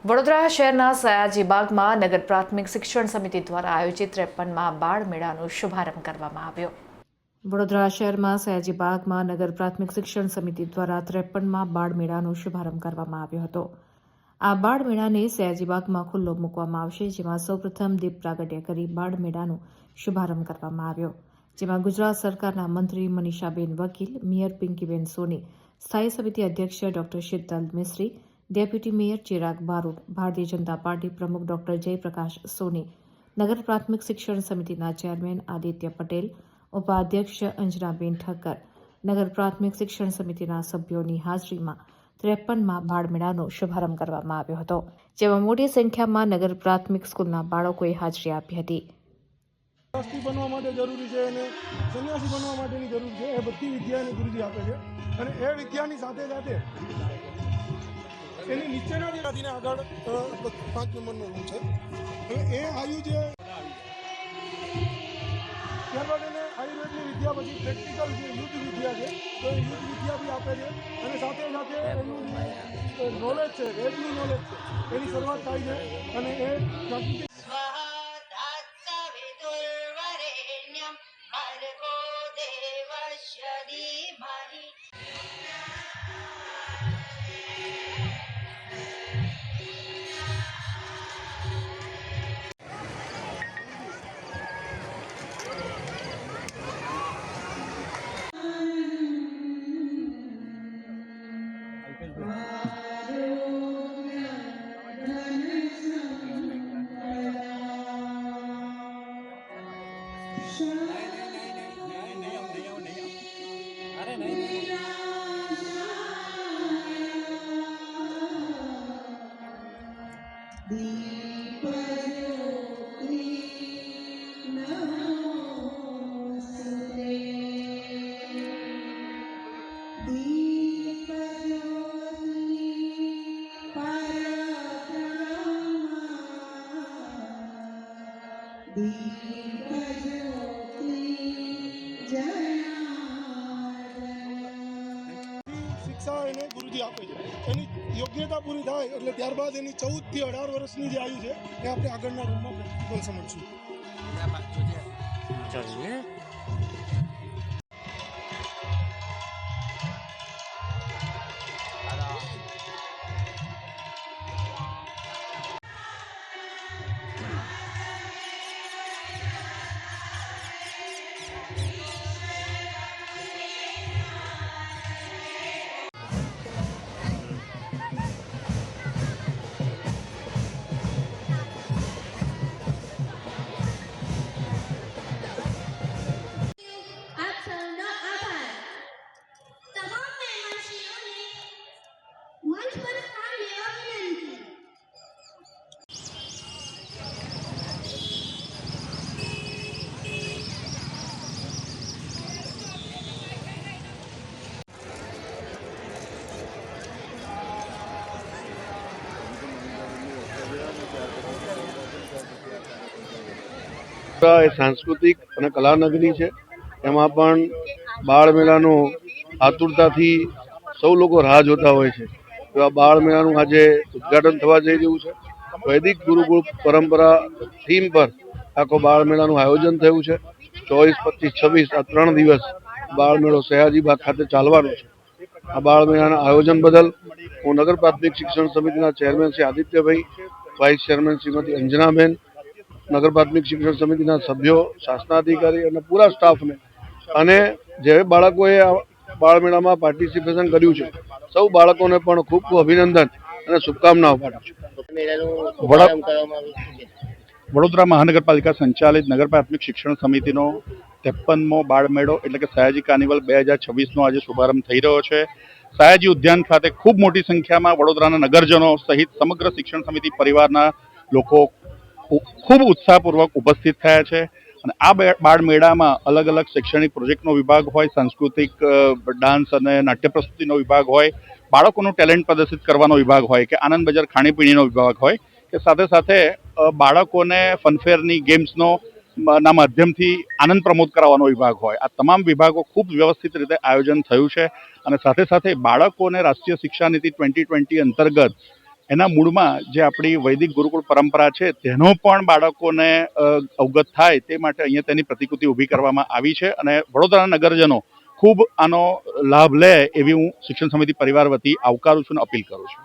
વડોદરા શહેરના સયાજીબાગમાં નગર પ્રાથમિક શિક્ષણ સમિતિ દ્વારા આયોજિત 53માં બાળ મેળાનો શુભારંભ કરવામાં આવ્યો। વડોદરા શહેરમાં સયાજીબાગમાં નગર પ્રાથમિક શિક્ષણ સમિતિ દ્વારા 53માં બાળ મેળાનો શુભારંભ કરવામાં આવ્યો હતો। આ બાળ મેળાને સયાજીબાગમાં ખુલ્લો મૂકવામાં આવશે, જેમાં સૌપ્રથમ દીપ પ્રાગટ્ય કરી બાળ મેળાનો શુભારંભ કરવામાં આવ્યો, જેમાં ગુજરાત સરકારના મંત્રી મનીષાબેન વકીલ, મેયર પિંકીબેન સોની, સ્થાયી સમિતિ અધ્યક્ષ ડોક્ટર શીતલ મિસ્ત્રી, deputy mayor Chirag Barot, Bharatiya Janata party પ્રમુખ ડોક્ટર જયપ્રકાશ સોની, નગર પ્રાથમિક શિક્ષણ સમિતિના ચેરમેન આદિત્ય પટેલ, ઉપાધ્યક્ષ અંજનાબેન ઠક્કર, નગર પ્રાથમિક શિક્ષણ સમિતિના સભ્યોની હાજરીમાં 53માં બાળ મેળાનો શુભારંભ કરવામાં આવ્યો હતો, જેમાં મોટી સંખ્યામાં નગર પ્રાથમિક સ્કૂલના બાળકોએ હાજરી આપી હતી। બનવા માટે જરૂરી છે અને સન્યાસી બનવા માટેની જરૂર છે। એ બધી વિદ્યાને ગુરુજી આપે છે અને એ વિદ્યાની સાથે સાથે એની નીચેના જેને આગળ 5 નંબરનો રૂમ છે। હવે એ આયુ છે, ત્યારબાદ એને આયુર્વેદની વિદ્યા પછી પ્રેક્ટિકલ જે યુદ્ધ વિદ્યા છે તો એ યુદ્ધ વિદ્યા બી આપે છે અને સાથે સાથે એનું નોલેજ છે, વેદનું નોલેજ છે, એની શરૂઆત થાય છે અને એ પ્રાકૃતિક શિક્ષા એને ગુરુજી આપે છે। એની યોગ્યતા પૂરી થાય એટલે ત્યારબાદ એની 14 થી 18 વર્ષની જે આયુ છે એ આપણે આગળના રૂમમાં પ્રેક્ટિકલ સમજશું। એ સાંસ્કૃતિક અને કલાનગરી છે। એમાં પણ બાળ મેળાનું આતુરતાથી સૌ લોકો રાહ જોતા હોય છે। તો આ બાળ મેળાનું આજે ઉદ્ઘાટન થવા જઈ રહ્યું છે। વૈદિક ગુરુકુળ પરંપરા થીમ પર આખો બાળ મેળાનું આયોજન થયું છે। 24, 25, 26 આ 3 દિવસ બાળ મેળો સયાજીબાગ ખાતે ચાલવાનો છે। આ બાળ મેળાના આયોજન બદલ હું નગર પ્રાથમિક શિક્ષણ સમિતિના ચેરમેન શ્રી આદિત્યભાઈ, વાઇસ ચેરમેન શ્રીમતી અંજનાબેન, નગર પ્રાથમિક શિક્ષણ સમિતિના સભ્યો, શાસનાધિકારી અને પૂરા સ્ટાફને અને જે બાળકોએ બાળ મેળામાં પાર્ટિસિપેશન કર્યું છે સૌ બાળકોને પણ ખૂબ ખૂબ અભિનંદન અને શુભકામનાઓ પાઠવું છું। વડોદરા મહાનગરપાલિકા સંચાલિત નગર પ્રાથમિક શિક્ષણ સમિતિનો 53મો બાળ મેળો એટલે કે સયાજી કાર્નિવલ 2026નો આજે શુભારંભ થઈ રહ્યો છે। સયાજી ઉદ્યાન ખાતે ખૂબ મોટી સંખ્યામાં વડોદરાના નગરજનો સહિત સમગ્ર શિક્ષણ સમિતિ પરિવારના લોકો ખૂબ ઉત્સાહપૂર્વક ઉપસ્થિત થયા છે અને આ બાળ મેળામાં અલગ અલગ શૈક્ષણિક પ્રોજેક્ટનો વિભાગ હોય, સાંસ્કૃતિક ડાન્સ અને નાટ્ય પ્રસ્તુતિનો વિભાગ હોય, બાળકોનું ટેલેન્ટ પ્રદર્શિત કરવાનો વિભાગ હોય કે આનંદ બજાર ખાણીપીણીનો વિભાગ હોય કે સાથે સાથે બાળકોને ફનફેરની ગેમ્સનો ના માધ્યમથી આનંદ પ્રમોદ કરાવવાનો વિભાગ હોય, આ તમામ વિભાગો ખૂબ વ્યવસ્થિત રીતે આયોજન થયું છે અને સાથે સાથે બાળકોને રાષ્ટ્રીય શિક્ષા નીતિ 2020 અંતર્ગત એના મૂળમાં જે આપણી વૈદિક ગુરુકુળ પરંપરા છે તેનો પણ બાળકોને અવગત થાય તે માટે અહીંયા તેની પ્રતિકૃતિ ઊભી કરવામાં આવી છે અને વડોદરાના નગરજનો ખૂબ આનો લાભ લે એવી હું શિક્ષણ સમિતિ પરિવાર વતી આવકારું છું અને અપીલ કરું છું.